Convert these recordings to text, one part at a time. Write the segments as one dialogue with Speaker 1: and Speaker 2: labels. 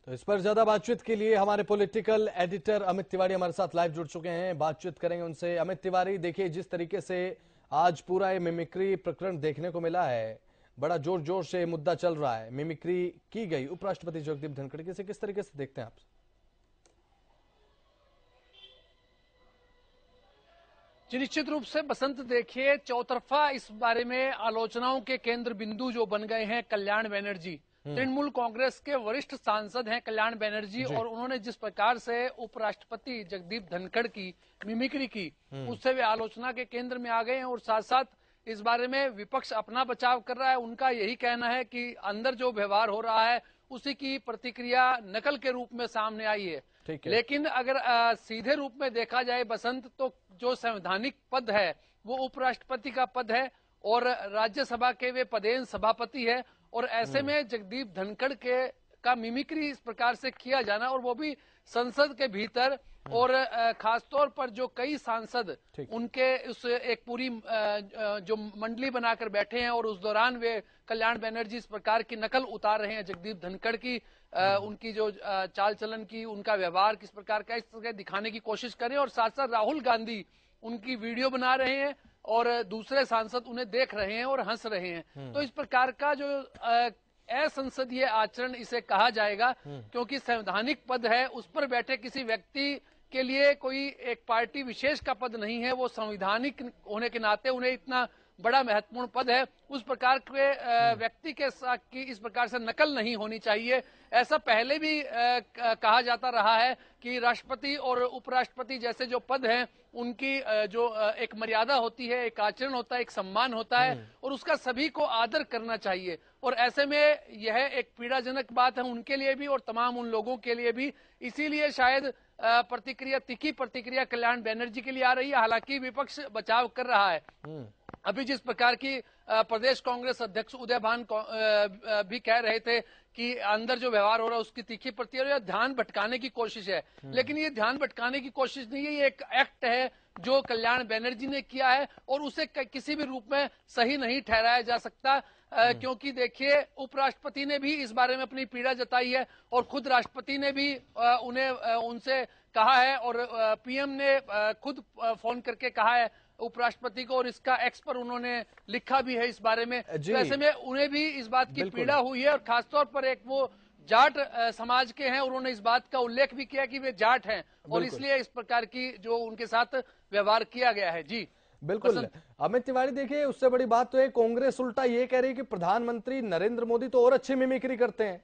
Speaker 1: तो इस पर ज्यादा बातचीत के लिए हमारे पॉलिटिकल एडिटर अमित तिवारी हमारे साथ लाइव जुड़ चुके हैं। बातचीत करेंगे उनसे। अमित तिवारी, देखिए जिस तरीके से आज पूरा ये मिमिक्री प्रकरण देखने को मिला है, बड़ा जोर जोर से मुद्दा चल रहा है, मिमिक्री की गई उपराष्ट्रपति जगदीप धनखड़ की, से किस तरीके से देखते हैं आप?
Speaker 2: जी निश्चित रूप से बसंत, देखिए चौतरफा इस बारे में आलोचनाओं के केंद्र बिंदु जो बन गए हैं कल्याण बनर्जी। तृणमूल कांग्रेस के वरिष्ठ सांसद हैं कल्याण बनर्जी, और उन्होंने जिस प्रकार से उपराष्ट्रपति जगदीप धनखड़ की मिमिक्री की, उससे वे आलोचना के केंद्र में आ गए हैं। और साथ साथ इस बारे में विपक्ष अपना बचाव कर रहा है। उनका यही कहना है कि अंदर जो व्यवहार हो रहा है उसी की प्रतिक्रिया नकल के रूप में सामने आई है। लेकिन अगर सीधे रूप में देखा जाए बसंत, तो जो संवैधानिक पद है वो उपराष्ट्रपति का पद है और राज्यसभा के वे पदेन सभापति है। और ऐसे में जगदीप धनखड़ का मिमिक्री इस प्रकार से किया जाना, और वो भी संसद के भीतर, और खासतौर पर जो कई सांसद उनके उस एक पूरी जो मंडली बनाकर बैठे हैं, और उस दौरान वे कल्याण बनर्जी इस प्रकार की नकल उतार रहे हैं जगदीप धनखड़ की, उनकी जो चाल चलन की, उनका व्यवहार किस प्रकार का, इस तरह दिखाने की कोशिश करें। और साथ साथ राहुल गांधी उनकी वीडियो बना रहे हैं और दूसरे सांसद उन्हें देख रहे हैं और हंस रहे हैं। तो इस प्रकार का जो असंसदीय आचरण इसे कहा जाएगा, क्योंकि संवैधानिक पद है, उस पर बैठे किसी व्यक्ति के लिए कोई एक पार्टी विशेष का पद नहीं है, वो संवैधानिक होने के नाते उन्हें इतना बड़ा महत्वपूर्ण पद है। उस प्रकार के व्यक्ति के साथ की इस प्रकार से नकल नहीं होनी चाहिए। ऐसा पहले भी कहा जाता रहा है कि राष्ट्रपति और उपराष्ट्रपति जैसे जो पद हैं उनकी जो एक मर्यादा होती है, एक आचरण होता है, एक सम्मान होता है, और उसका सभी को आदर करना चाहिए। और ऐसे में यह एक पीड़ाजनक बात है उनके लिए भी और तमाम उन लोगों के लिए भी। इसीलिए शायद तीखी प्रतिक्रिया कल्याण बनर्जी के लिए आ रही है। हालांकि विपक्ष बचाव कर रहा है। अभी जिस प्रकार की प्रदेश कांग्रेस अध्यक्ष उदय भान भी कह रहे थे कि अंदर जो व्यवहार हो रहा है उसकी तीखी प्रतिक्रिया, ध्यान भटकाने की कोशिश है। लेकिन ये ध्यान भटकाने की कोशिश नहीं है, ये एक एक्ट है जो कल्याण बनर्जी ने किया है, और उसे किसी भी रूप में सही नहीं ठहराया जा सकता। क्योंकि देखिए उपराष्ट्रपति ने भी इस बारे में अपनी पीड़ा जताई है, और खुद राष्ट्रपति ने भी उनसे कहा है, और पीएम ने खुद फोन करके कहा है उपराष्ट्रपति को, और इसका एक्स पर उन्होंने लिखा भी है इस बारे में। तो ऐसे में उन्हें भी इस बात की पीड़ा हुई है, और खासतौर पर एक वो जाट समाज के हैं, उन्होंने इस बात का उल्लेख भी किया कि वे जाट हैं, और इसलिए इस प्रकार की जो उनके साथ व्यवहार किया गया है। जी
Speaker 1: बिल्कुल अमित तिवारी, देखिए उससे बड़ी बात तो है कांग्रेस उल्टा ये कह रही है कि प्रधानमंत्री नरेंद्र मोदी तो और अच्छी मिमिक्री करते हैं।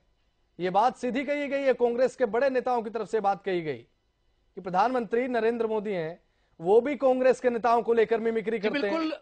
Speaker 1: ये बात सीधी कही गई है, कांग्रेस के बड़े नेताओं की तरफ से बात कही गई कि प्रधानमंत्री नरेंद्र मोदी हैं, वो भी कांग्रेस के नेताओं को लेकर मिमिक्री करते हैं।
Speaker 2: बिल्कुल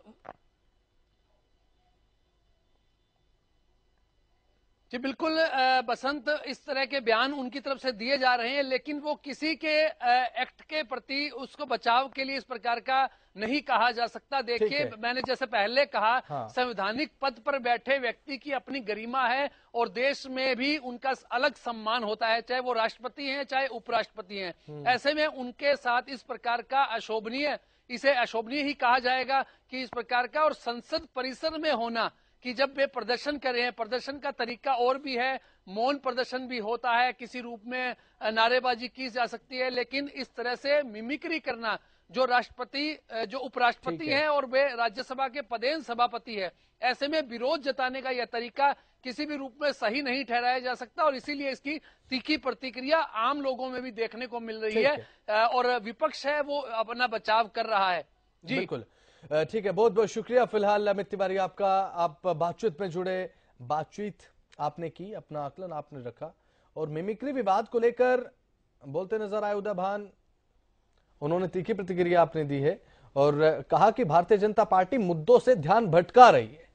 Speaker 2: जी बिल्कुल बसंत, इस तरह के बयान उनकी तरफ से दिए जा रहे हैं, लेकिन वो किसी के एक्ट के प्रति उसको बचाव के लिए इस प्रकार का नहीं कहा जा सकता। देखिए मैंने जैसे पहले कहा, संवैधानिक पद पर बैठे व्यक्ति की अपनी गरिमा है, और देश में भी उनका अलग सम्मान होता है, चाहे वो राष्ट्रपति हैं चाहे उपराष्ट्रपति हैं। ऐसे में उनके साथ इस प्रकार का अशोभनीय, इसे अशोभनीय ही कहा जाएगा कि इस प्रकार का, और संसद परिसर में होना कि जब वे प्रदर्शन कर रहे हैं, प्रदर्शन का तरीका और भी है, मौन प्रदर्शन भी होता है, किसी रूप में नारेबाजी की जा सकती है, लेकिन इस तरह से मिमिक्री करना, जो राष्ट्रपति जो उपराष्ट्रपति हैं और वे राज्यसभा के पदेन सभापति है, ऐसे में विरोध जताने का यह तरीका किसी भी रूप में सही नहीं ठहराया जा सकता, और इसीलिए इसकी तीखी प्रतिक्रिया आम लोगों में भी देखने को मिल रही है, और विपक्ष है वो अपना बचाव कर रहा है। जी
Speaker 1: बिल्कुल ठीक है, बहुत बहुत शुक्रिया फिलहाल अमित तिवारी आपका। आप बातचीत में जुड़े, बातचीत आपने की, अपना आकलन आपने रखा, और मिमिक्री विवाद को लेकर बोलते नजर आए उदय भान, उन्होंने तीखी प्रतिक्रिया आपने दी है और कहा कि भारतीय जनता पार्टी मुद्दों से ध्यान भटका रही है।